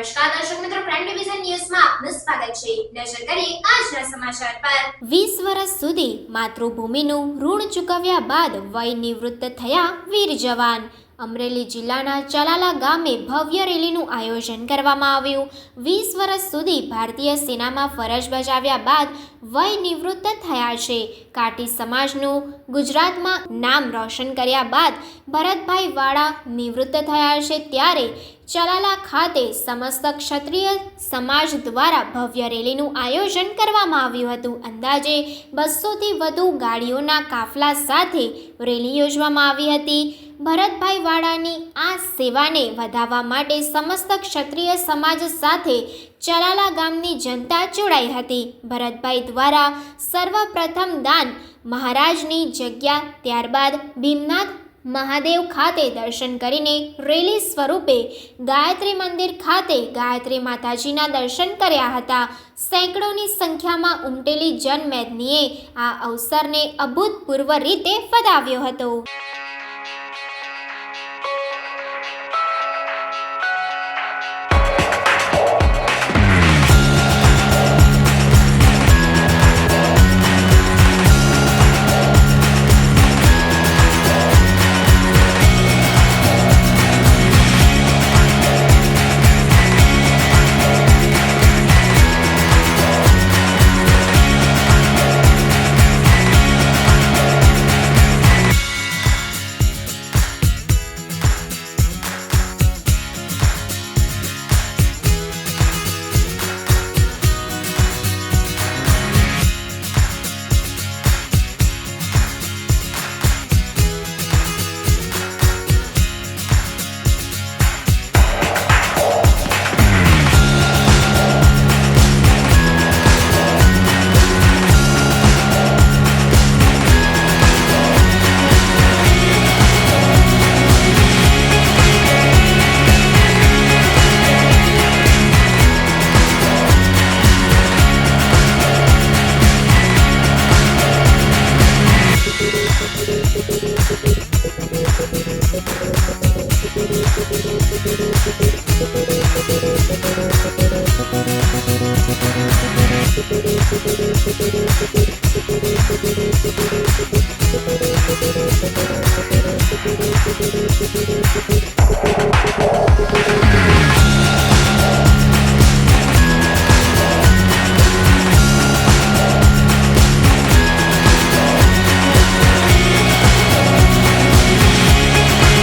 નમસ્કાર દર્શક મિત્રો, પ્રાઇમ ડિવિઝન ન્યૂઝમાં આપનું સ્વાગત છે। નજર કરીએ આજના સમાચાર પર। 20 વર્ષ સુધી માતૃભૂમિનું ઋણ ચૂકવ્યા બાદ વય નિવૃત્ત થયા વીર જવાન। અમરેલી જિલ્લાના ચલાલા ગામે ભવ્ય રેલીનું આયોજન કરવામાં આવ્યું। 20 વર્ષ સુધી ભારતીય સેનામાં ફરજ બજાવ્યા બાદ વય નિવૃત્ત થયા છે। કાટી સમાજનું ગુજરાતમાં નામ રોશન કર્યા બાદ ભરતભાઈ વાળા નિવૃત્ત થયા છે, ત્યારે ચલાલા ખાતે સમસ્ત ક્ષત્રિય સમાજ દ્વારા ભવ્ય રેલીનું આયોજન કરવામાં આવ્યું હતું। અંદાજે 200થી વધુ ગાડીઓના કાફલા સાથે રેલી યોજવામાં આવી હતી। ભરતભાઈ વાળાની આ સેવાને વધારવા માટે સમસ્ત ક્ષત્રિય સમાજ સાથે ચલાલા ગામની જનતા જોડાઈ હતી। ભરતભાઈ દ્વારા સર્વપ્રથમ દાન મહારાજની જગ્યા, ત્યારબાદ ભીમનાથ મહાદેવ ખાતે દર્શન કરીને રેલી સ્વરૂપે ગાયત્રી મંદિર ખાતે ગાયત્રી માતાજીના દર્શન કર્યા હતા। સેંકડોની સંખ્યામાં ઉમટેલી જનમેદનીએ આ અવસરને અભૂતપૂર્વ રીતે વધાવ્યો હતો।